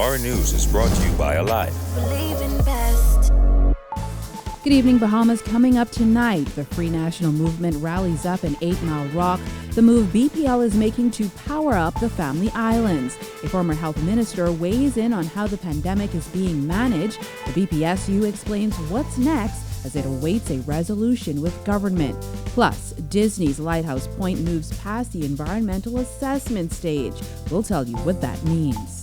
Our news is brought to you by Alive. Believe in best. Good evening, Bahamas. Coming up tonight, the Free National Movement rallies up in 8 Mile Rock. The move BPL is making to power up the Family Islands. A former health minister weighs in on how the pandemic is being managed. The BPSU explains what's next as it awaits a resolution with government. Plus, Disney's Lighthouse Point moves past the environmental assessment stage. We'll tell you what that means.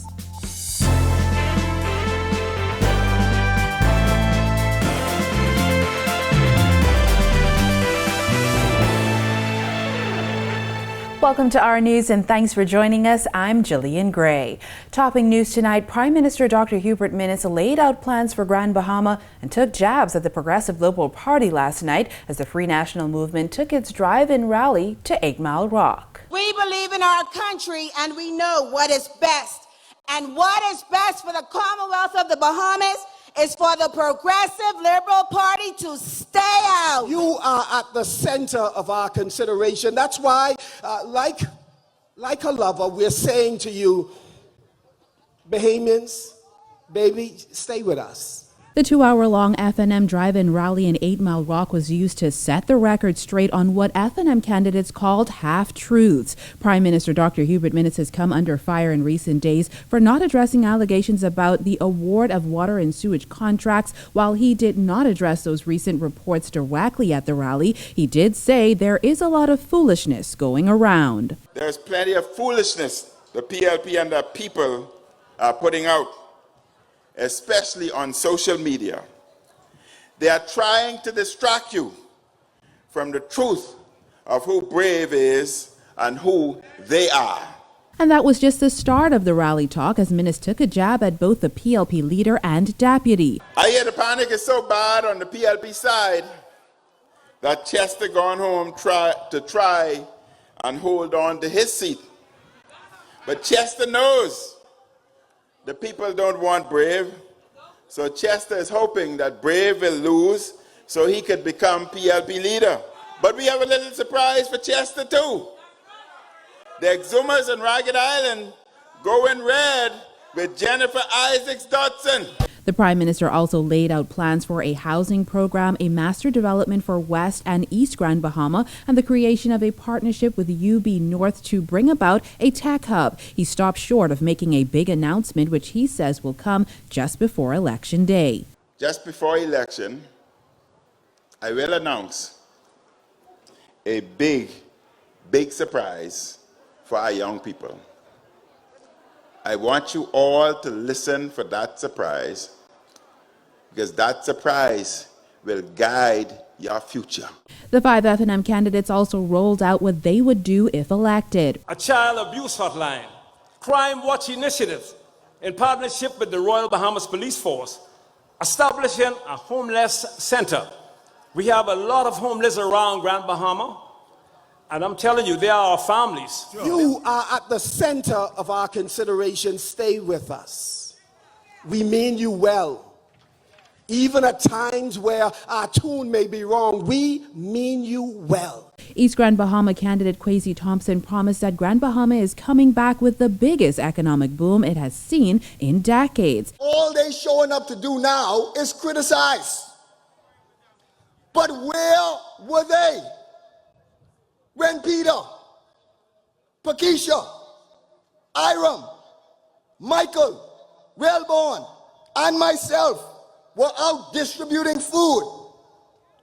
Welcome to our news and thanks for joining us. I'm Jillian Gray. Topping news tonight, Prime Minister Dr. Hubert Minnis laid out plans for Grand Bahama and took jabs at the Progressive Liberal Party last night as the Free National Movement took its drive-in rally to 8 Mile Rock. We believe in our country and we know what is best. And what is best for the Commonwealth of the Bahamas is for the Progressive Liberal Party to stay out. You are at the center of our consideration. That's why, like a lover, we're saying to you, Bahamians, baby, stay with us. The 2-hour-long FNM drive-in rally in 8 Mile Rock was used to set the record straight on what FNM candidates called half-truths. Prime Minister Dr. Hubert Minnis has come under fire in recent days for not addressing allegations about the award of water and sewage contracts. While he did not address those recent reports directly at the rally, he did say there is a lot of foolishness going around. There's plenty of foolishness the PLP and the people are putting out, especially on social media. They are trying to distract you from the truth of who Brave is and who they are. And that was just the start of the rally talk as Minnis took a jab at both the PLP leader and deputy. I hear the panic is so bad on the PLP side that Chester gone home to try and hold on to his seat. But Chester knows the people don't want Brave. So Chester is hoping that Brave will lose so he could become PLP leader. But we have a little surprise for Chester too. The Exumers in Ragged Island go in red with Jennifer Isaacs Dotson. The Prime Minister also laid out plans for a housing program, a master development for West and East Grand Bahama, and the creation of a partnership with UB North to bring about a tech hub. He stopped short of making a big announcement, which he says will come just before Election Day. Just before election, I will announce a big surprise for our young people. I want you all to listen for that surprise, because that surprise will guide your future. The 5 FNM candidates also rolled out what they would do if elected. A child abuse hotline, crime watch initiative in partnership with the Royal Bahamas Police Force, establishing a homeless center. We have a lot of homeless around Grand Bahama. And I'm telling you, they are our families. You are at the center of our consideration. Stay with us. We mean you well. Even at times where our tune may be wrong, we mean you well. East Grand Bahama candidate Kwesi Thompson promised that Grand Bahama is coming back with the biggest economic boom it has seen in decades. All they showing up to do now is criticize. But where were they when Peter, Pakisha, Iram, Michael, Wellborn, and myself were out distributing food,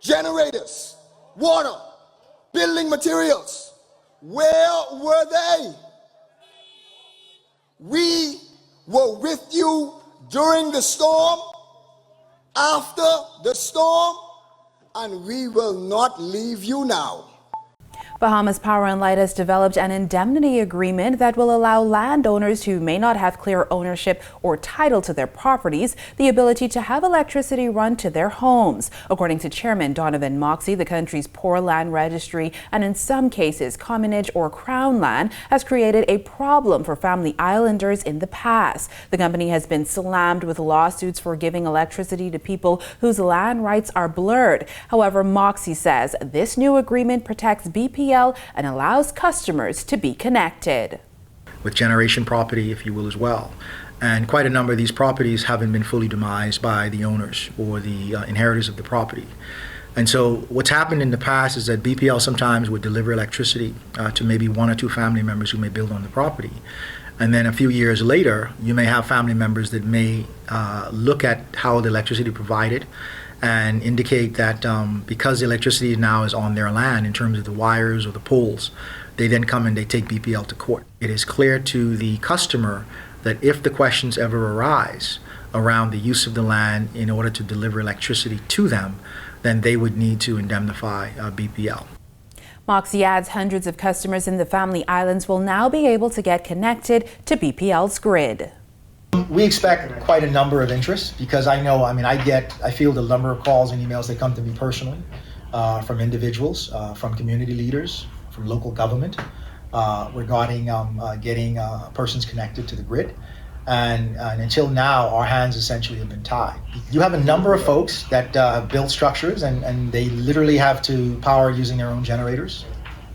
generators, water, building materials? Where were they? We were with you during the storm, after the storm, and we will not leave you now. Bahamas Power and Light has developed an indemnity agreement that will allow landowners who may not have clear ownership or title to their properties the ability to have electricity run to their homes. According to Chairman Donovan Moxey, the country's poor land registry and in some cases commonage or crown land has created a problem for Family Islanders in the past. The company has been slammed with lawsuits for giving electricity to people whose land rights are blurred. However, Moxey says this new agreement protects BPL and allows customers to be connected. With generation property, if you will, as well. And quite a number of these properties haven't been fully demised by the owners or the inheritors of the property. And so what's happened in the past is that BPL sometimes would deliver electricity to maybe one or two family members who may build on the property. And then a few years later, you may have family members that may look at how the electricity provided and indicate that because the electricity now is on their land in terms of the wires or the poles, they then come and they take BPL to court. It is clear to the customer that if the questions ever arise around the use of the land in order to deliver electricity to them, then they would need to indemnify BPL. Moxie adds hundreds of customers in the Family Islands will now be able to get connected to BPL's grid. We expect quite a number of interest because I field a number of calls and emails that come to me personally from individuals, from community leaders, from local government regarding getting persons connected to the grid. And until now, our hands essentially have been tied. You have a number of folks that have built structures and they literally have to power using their own generators.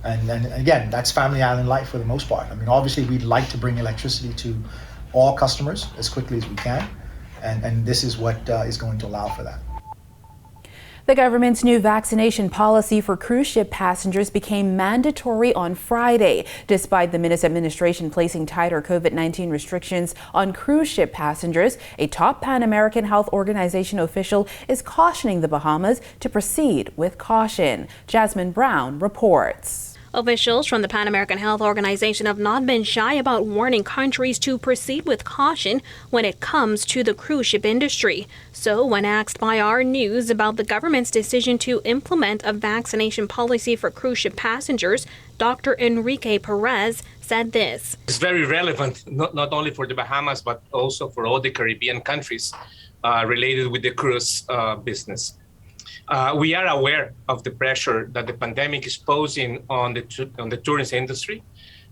And again, that's Family Island life for the most part. I mean, obviously, we'd like to bring electricity to all customers as quickly as we can. And this is what is going to allow for that. The government's new vaccination policy for cruise ship passengers became mandatory on Friday, despite the administration placing tighter COVID-19 restrictions on cruise ship passengers. A top Pan American Health Organization official is cautioning the Bahamas to proceed with caution. Jasmine Brown reports. Officials from the Pan American Health Organization have not been shy about warning countries to proceed with caution when it comes to the cruise ship industry. So when asked by our news about the government's decision to implement a vaccination policy for cruise ship passengers, Dr. Enrique Perez said this. It's very relevant, not only for the Bahamas, but also for all the Caribbean countries related with the cruise business. We are aware of the pressure that the pandemic is posing on the tourism industry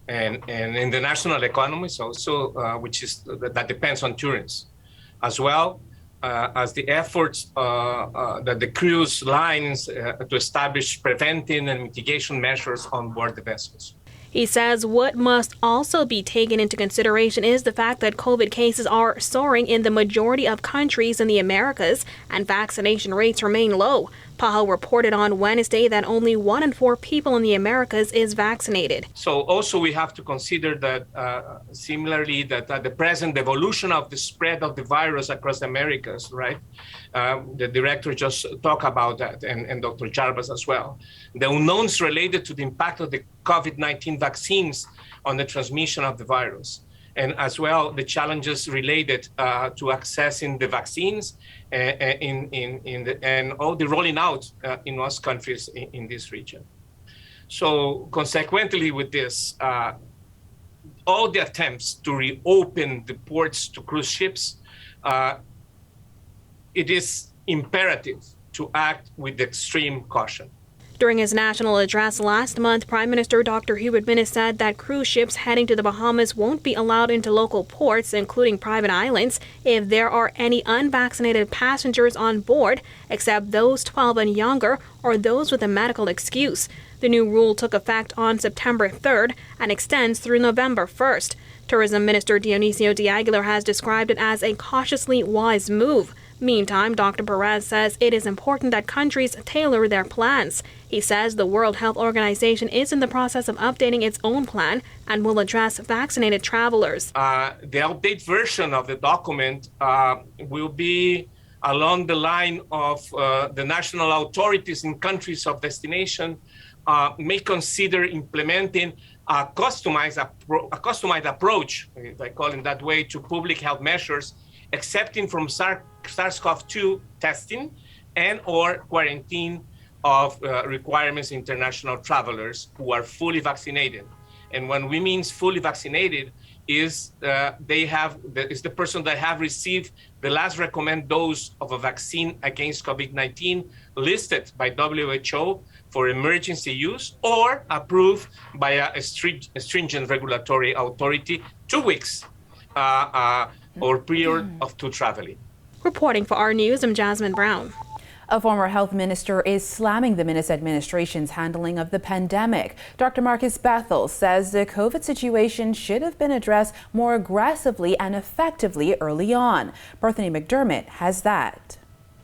and in the national economies also, that depends on tourism, as well as the efforts that the cruise lines to establish preventing and mitigation measures on board the vessels. He says what must also be taken into consideration is the fact that COVID cases are soaring in the majority of countries in the Americas and vaccination rates remain low. PAHO reported on Wednesday that only 1 in 4 people in the Americas is vaccinated. So also we have to consider that similarly that the present evolution of the spread of the virus across the Americas, right? The director just talked about that and Dr. Jarvis as well. The unknowns related to the impact of the COVID-19 vaccines on the transmission of the virus. And as well, the challenges related to accessing the vaccines and all the rolling out in most countries in this region. So consequently with this, all the attempts to reopen the ports to cruise ships, it is imperative to act with extreme caution. During his national address last month, Prime Minister Dr. Hubert Minnis said that cruise ships heading to the Bahamas won't be allowed into local ports, including private islands, if there are any unvaccinated passengers on board, except those 12 and younger or those with a medical excuse. The new rule took effect on September 3rd and extends through November 1st. Tourism Minister Dionisio de Aguilar has described it as a cautiously wise move. Meantime, Dr. Perez says it is important that countries tailor their plans. He says the World Health Organization is in the process of updating its own plan and will address vaccinated travelers. The update version of the document will be along the line of the national authorities in countries of destination may consider implementing a customized approach, if I call it that way, to public health measures, accepting from SARS-CoV-2 testing and or quarantine of requirements international travelers who are fully vaccinated. And when we mean fully vaccinated is the person that have received the last recommended dose of a vaccine against COVID-19 listed by WHO for emergency use or approved by a stringent regulatory authority 2 weeks or period of to traveling. Reporting for our news, I'm Jasmine Brown. A former health minister is slamming the Minnis administration's handling of the pandemic. Dr. Marcus Bethel says the COVID situation should have been addressed more aggressively and effectively early on. Bethany McDermott has that.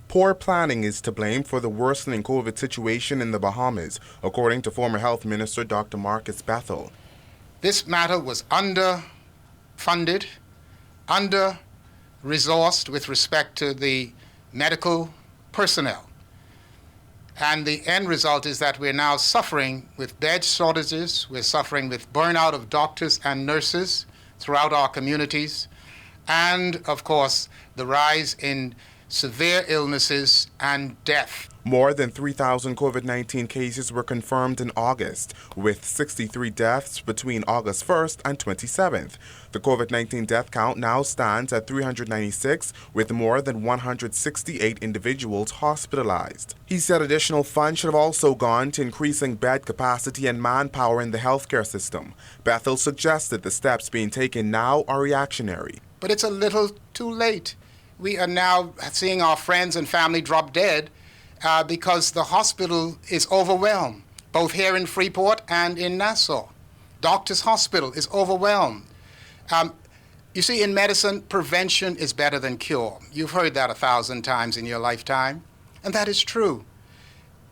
Poor planning is to blame for the worsening COVID situation in the Bahamas, according to former health minister Dr. Marcus Bethel. This matter was underfunded, under-resourced with respect to the medical personnel. And the end result is that we're now suffering with bed shortages, we're suffering with burnout of doctors and nurses throughout our communities, and of course, the rise in severe illnesses and death. More than 3,000 COVID-19 cases were confirmed in August, with 63 deaths between August 1st and 27th. The COVID-19 death count now stands at 396, with more than 168 individuals hospitalized. He said additional funds should have also gone to increasing bed capacity and manpower in the healthcare system. Bethel suggested the steps being taken now are reactionary. But it's a little too late. We are now seeing our friends and family drop dead because the hospital is overwhelmed, both here in Freeport and in Nassau. Doctors Hospital is overwhelmed. You see, in medicine, prevention is better than cure. You've heard that 1,000 times in your lifetime, and that is true.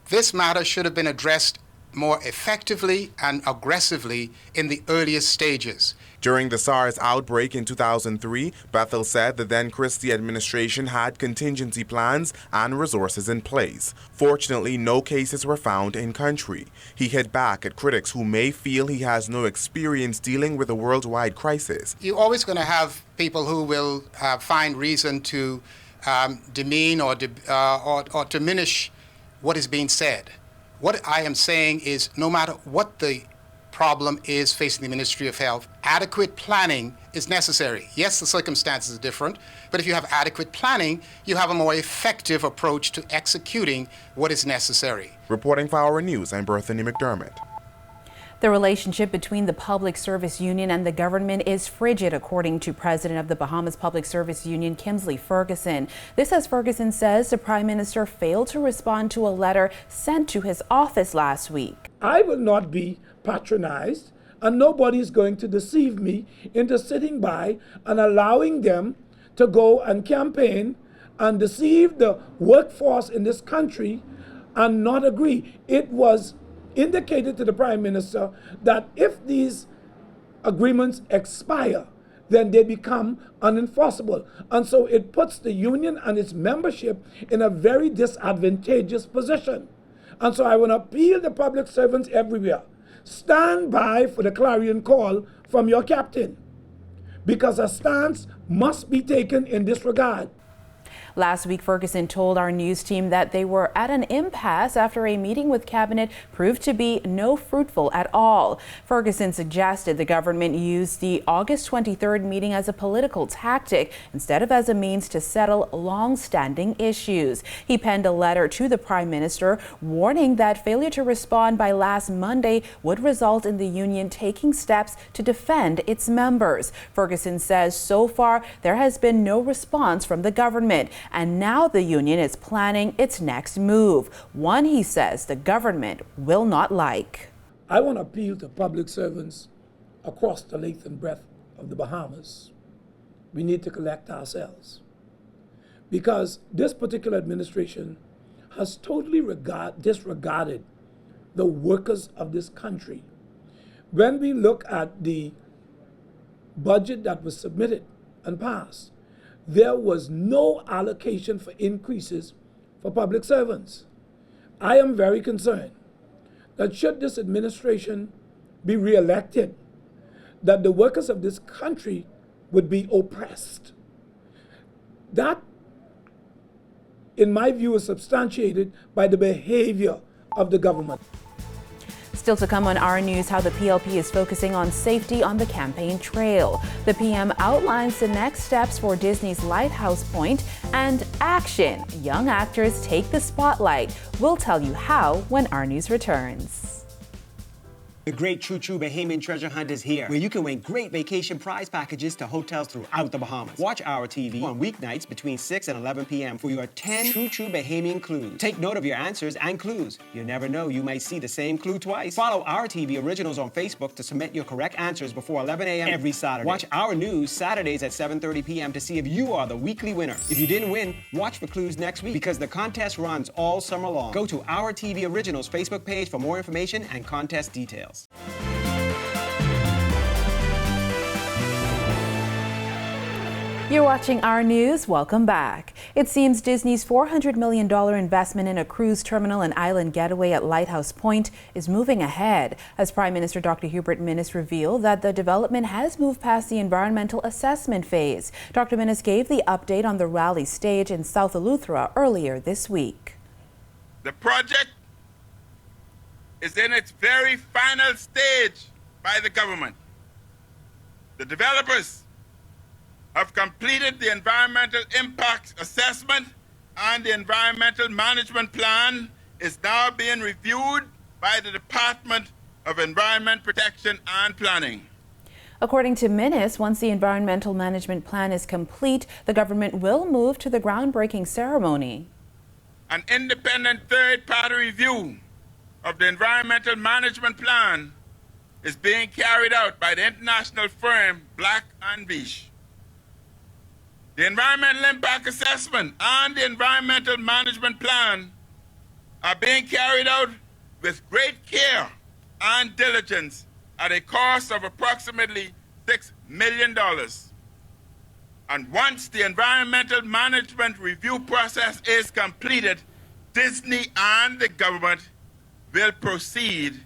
This matter should have been addressed more effectively and aggressively in the earliest stages. During the SARS outbreak in 2003, Bethel said the then Christie administration had contingency plans and resources in place. Fortunately, no cases were found in country. He hit back at critics who may feel he has no experience dealing with a worldwide crisis. You're always going to have people who will find reason to demean or diminish what is being said. What I am saying is, no matter what the problem is facing the Ministry of Health, adequate planning is necessary. Yes, the circumstances are different, but if you have adequate planning, you have a more effective approach to executing what is necessary. Reporting for Our News, I'm Bethany McDermott. The relationship between the Public Service Union and the government is frigid, according to President of the Bahamas Public Service Union, Kimsley Ferguson. This, as Ferguson says, the Prime Minister failed to respond to a letter sent to his office last week. I will not be patronized, and nobody is going to deceive me into sitting by and allowing them to go and campaign and deceive the workforce in this country and not agree. It was indicated to the Prime Minister that if these agreements expire, then they become unenforceable. And so it puts the union and its membership in a very disadvantageous position. And so I want to appeal to public servants everywhere. Stand by for the clarion call from your captain, because a stance must be taken in this regard. Last week, Ferguson told our news team that they were at an impasse after a meeting with cabinet proved to be no fruitful at all. Ferguson suggested the government use the August 23rd meeting as a political tactic instead of as a means to settle long-standing issues. He penned a letter to the Prime Minister warning that failure to respond by last Monday would result in the union taking steps to defend its members. Ferguson says so far there has been no response from the government, and now the union is planning its next move, one he says the government will not like. I want to appeal to public servants across the length and breadth of the Bahamas. We need to collect ourselves, because this particular administration has totally disregarded the workers of this country. When we look at the budget that was submitted and passed, there was no allocation for increases for public servants. I am very concerned that should this administration be reelected, that the workers of this country would be oppressed. That, in my view, is substantiated by the behavior of the government. Still to come on Our News, how the PLP is focusing on safety on the campaign trail. The PM outlines the next steps for Disney's Lighthouse point, and action. Young actors take the spotlight. We'll tell you how when Our News returns. The great True True Bahamian Treasure Hunt is here, where you can win great vacation prize packages to hotels throughout the Bahamas. Watch Our TV on weeknights between 6 and 11 p.m. for your 10 True True Bahamian clues. Take note of your answers and clues. You never know, you might see the same clue twice. Follow Our TV Originals on Facebook to submit your correct answers before 11 a.m. every Saturday. Watch Our News Saturdays at 7:30 p.m. to see if you are the weekly winner. If you didn't win, watch for clues next week because the contest runs all summer long. Go to Our TV Originals Facebook page for more information and contest details. You're watching Our News. Welcome back. It seems Disney's $400 million investment in a cruise terminal and island getaway at Lighthouse Point is moving ahead, as Prime Minister Dr. Hubert Minnis revealed that the development has moved past the environmental assessment phase. Dr. Minnis gave the update on the rally stage in South Eleuthera earlier this week. The project is in its very final stage by the government. The developers have completed the environmental impact assessment, and the environmental management plan is now being reviewed by the Department of Environment Protection and Planning. According to Minnis, once the environmental management plan is complete, the government will move to the groundbreaking ceremony. An independent third-party review of the environmental management plan is being carried out by the international firm Black & Veatch. The environmental impact assessment and the environmental management plan are being carried out with great care and diligence at a cost of approximately $6 million. And once the environmental management review process is completed, Disney and the government will proceed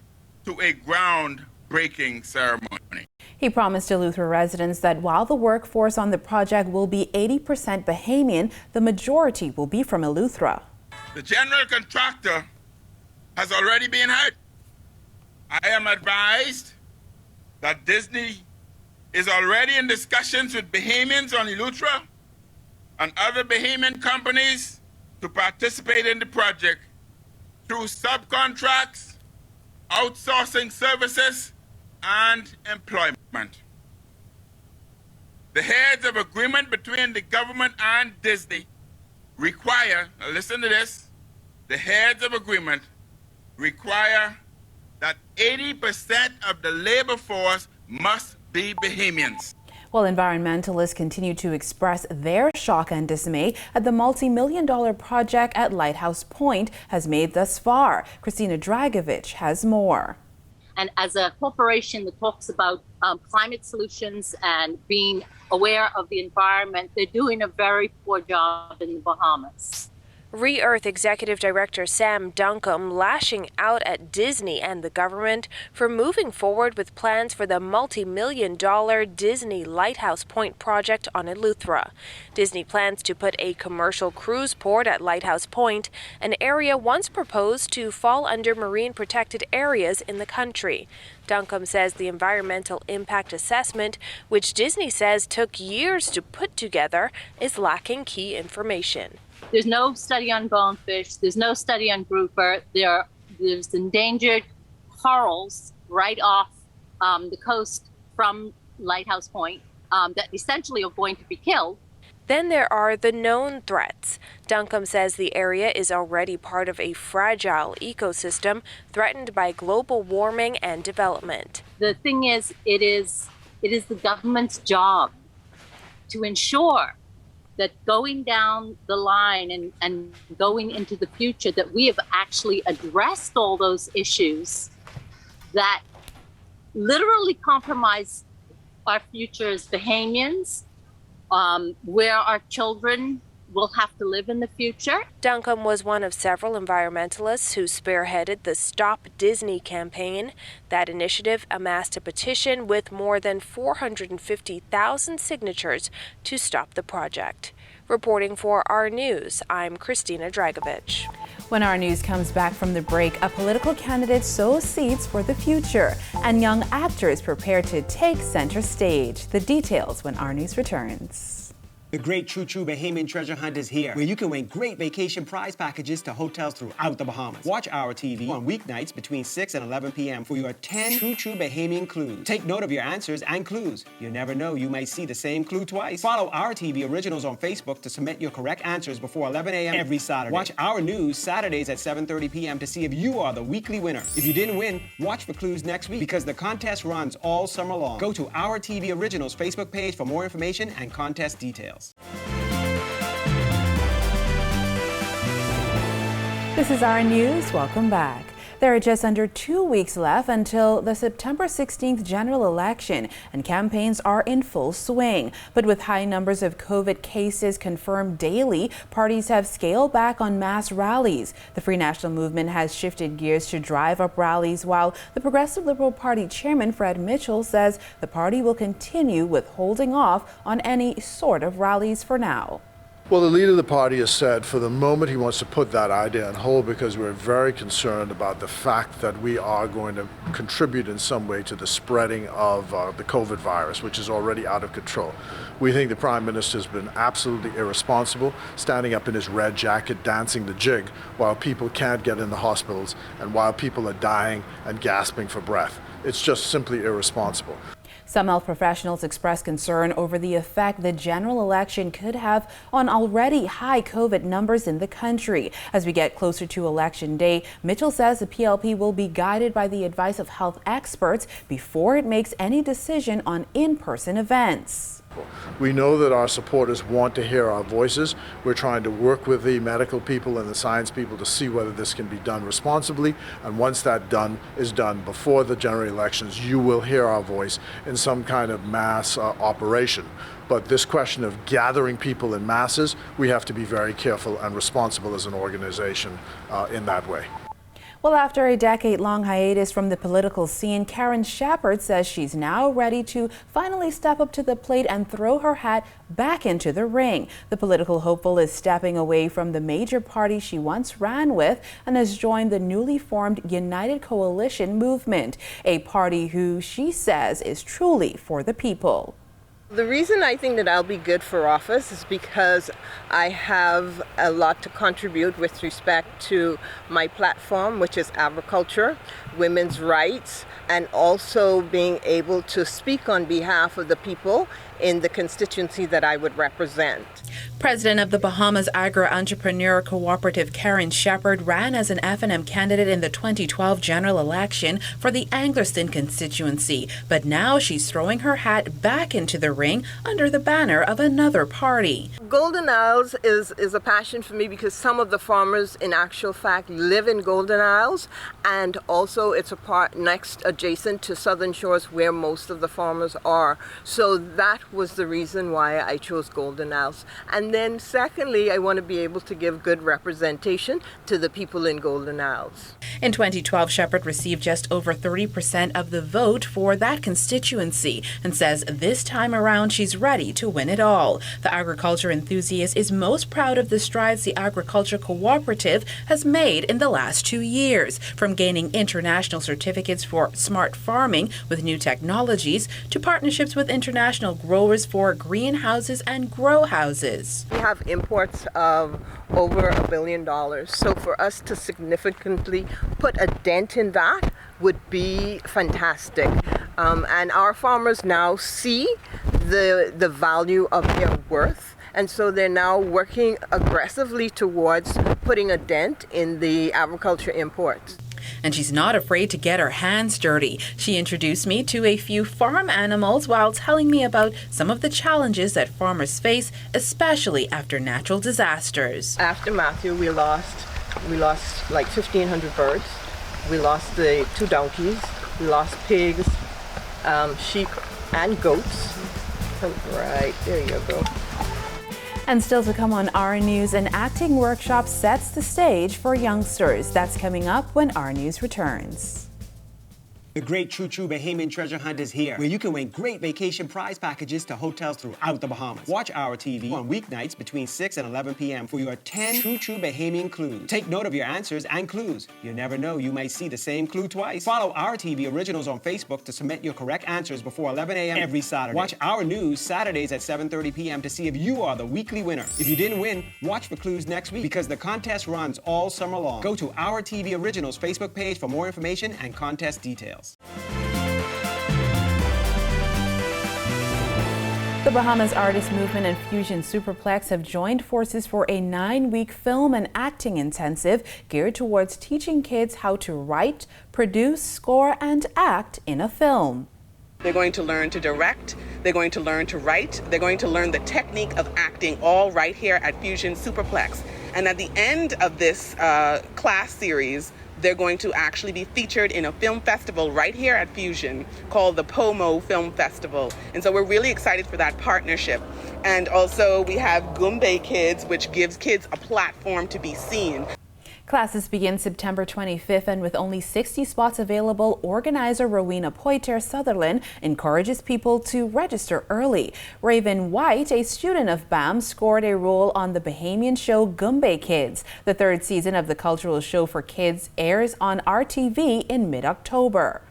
to a groundbreaking ceremony. He promised Eleuthera residents that while the workforce on the project will be 80% Bahamian, the majority will be from Eleuthera. The general contractor has already been hired. I am advised that Disney is already in discussions with Bahamians on Eleuthera and other Bahamian companies to participate in the project through subcontracts, outsourcing services, and employment. The heads of agreement between the government and Disney require, now listen to this, the heads of agreement require that 80% of the labor force must be Bahamians. While environmentalists continue to express their shock and dismay at the multi-million-dollar project at Lighthouse Point has made thus far. Christina Dragovich has more. And as a corporation that talks about climate solutions and being aware of the environment, they're doing a very poor job in the Bahamas. Re-Earth Executive Director Sam Duncombe lashing out at Disney and the government for moving forward with plans for the multi-million-dollar Disney Lighthouse Point project on Eleuthera. Disney plans to put a commercial cruise port at Lighthouse Point, an area once proposed to fall under marine protected areas in the country. Duncombe says the environmental impact assessment, which Disney says took years to put together, is lacking key information. There's no study on bonefish. There's no study on grouper. There's endangered corals right off the coast from Lighthouse Point that essentially are going to be killed. Then there are the known threats. Duncombe says the area is already part of a fragile ecosystem threatened by global warming and development. The thing is, it is the government's job to ensure that going down the line and going into the future, that we have actually addressed all those issues that literally compromise our future as Bahamians, where our children will have to live in the future. Duncombe was one of several environmentalists who spearheaded the Stop Disney campaign. That initiative amassed a petition with more than 450,000 signatures to stop the project. Reporting for Our News, I'm Christina Dragovich. When Our News comes back from the break, a political candidate sows seeds for the future, and young actors prepare to take center stage. The details when Our News returns. The great True Bahamian Treasure Hunt is here, where you can win great vacation prize packages to hotels throughout the Bahamas. Watch our TV on weeknights between 6 and 11 p.m. for your 10 True Bahamian clues. Take note of your answers and clues. You never know, you might see the same clue twice. Follow our TV originals on Facebook to submit your correct answers before 11 a.m. every Saturday. Watch our news Saturdays at 7:30 p.m. to see if you are the weekly winner. If you didn't win, watch for clues next week because the contest runs all summer long. Go to our TV originals Facebook page for more information and contest details. This is our news. Welcome back. There are just under 2 weeks left until the September 16th general election, and campaigns are in full swing. But with high numbers of COVID cases confirmed daily, parties have scaled back on mass rallies. The Free National Movement has shifted gears to drive up rallies, while the Progressive Liberal Party chairman Fred Mitchell says the party will continue with holding off on any sort of rallies for now. Well, the leader of the party has said for the moment he wants to put that idea on hold because we're very concerned about the fact that we are going to contribute in some way to the spreading of the COVID virus, which is already out of control. We think the Prime Minister has been absolutely irresponsible, standing up in his red jacket, dancing the jig, while people can't get in the hospitals and while people are dying and gasping for breath. It's just simply irresponsible. Some health professionals express concern over the effect the general election could have on already high COVID numbers in the country. As we get closer to Election Day, Mitchell says the PLP will be guided by the advice of health experts before it makes any decision on in-person events. We know that our supporters want to hear our voices. We're trying to work with the medical people and the science people to see whether this can be done responsibly. And once that is done before the general elections, you will hear our voice in some kind of mass operation. But this question of gathering people in masses, we have to be very careful and responsible as an organization in that way. Well, after a decade-long hiatus from the political scene, Karen Shepherd says she's now ready to finally step up to the plate and throw her hat back into the ring. The political hopeful is stepping away from the major party she once ran with and has joined the newly formed United Coalition movement, a party who she says is truly for the people. The reason I think that I'll be good for office is because I have a lot to contribute with respect to my platform, which is agriculture, women's rights, and also being able to speak on behalf of the people in the constituency that I would represent. President of the Bahamas Agri-Entrepreneur Cooperative Karen Shepherd ran as an FNM candidate in the 2012 general election for the Anglerston constituency, but now she's throwing her hat back into the ring under the banner of another party. Golden Isles is a passion for me because some of the farmers in actual fact live in Golden Isles, and also it's a part next adjacent to Southern Shores where most of the farmers are. So that was the reason why I chose Golden Isles. And then secondly, I want to be able to give good representation to the people in Golden Isles. In 2012, Shepherd received just over 30% of the vote for that constituency and says this time around she's ready to win it all. The agriculture enthusiast is most proud of the strides the agriculture cooperative has made in the last 2 years, from gaining international certificates for smart farming with new technologies to partnerships with international growers for greenhouses and grow houses. We have imports of over $1 billion. So for us to significantly put a dent in that would be fantastic. And our farmers now see the value of their worth. And so they're now working aggressively towards putting a dent in the agriculture imports. And she's not afraid to get her hands dirty. She introduced me to a few farm animals while telling me about some of the challenges that farmers face, especially after natural disasters. After Matthew, we lost like 1,500 birds. We lost the 2 donkeys. We lost pigs, sheep, and goats. Right, there you go. And still to come on Our News, an acting workshop sets the stage for youngsters. That's coming up when Our News returns. The great True True Bahamian Treasure Hunt is here, where you can win great vacation prize packages to hotels throughout the Bahamas. Watch our TV on weeknights between 6 and 11 p.m. for your 10 True True Bahamian clues. Take note of your answers and clues. You never know, you might see the same clue twice. Follow our TV originals on Facebook to submit your correct answers before 11 a.m. every Saturday. Watch our news Saturdays at 7:30 p.m. to see if you are the weekly winner. If you didn't win, watch for clues next week because the contest runs all summer long. Go to our TV Originals Facebook page for more information and contest details. The Bahamas Artist Movement and Fusion Superplex have joined forces for a 9-week film and acting intensive geared towards teaching kids how to write, produce, score, and act in a film. They're going to learn to direct, they're going to learn to write, they're going to learn the technique of acting all right here at Fusion Superplex. And at the end of this class series, they're going to actually be featured in a film festival right here at Fusion called the Pomo Film Festival. And so we're really excited for that partnership. And also we have Gumbe Kids, which gives kids a platform to be seen. Classes begin September 25th, and with only 60 spots available, organizer Rowena Poiter Sutherland encourages people to register early. Raven White, a student of BAM, scored a role on the Bahamian show Gumbe Kids. The 3rd season of the cultural show for kids airs on RTV in mid-October.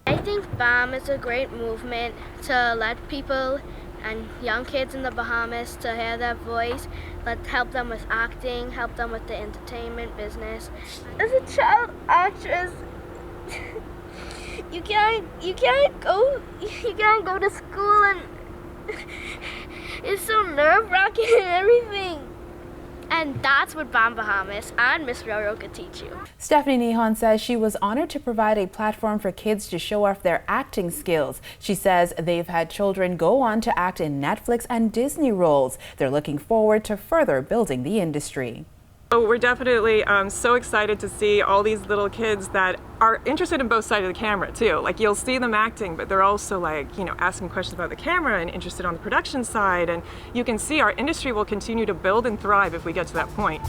I think BAM is a great movement to let people and young kids in the Bahamas to hear their voice, help them with acting, help them with the entertainment business. As a child actress, you can't go to school, and it's so nerve-wracking and everything. And that's what BAM Bahamas and Miss Roro could teach you. Stephanie Nihon says she was honored to provide a platform for kids to show off their acting skills. She says they've had children go on to act in Netflix and Disney roles. They're looking forward to further building the industry. So we're definitely so excited to see all these little kids that are interested in both sides of the camera too. Like, you'll see them acting, but they're also, like, you know, asking questions about the camera and interested on the production side. And you can see our industry will continue to build and thrive if we get to that point.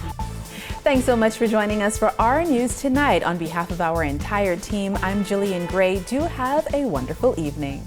Thanks so much for joining us for our news tonight. On behalf of our entire team, I'm Jillian Gray. Do have a wonderful evening.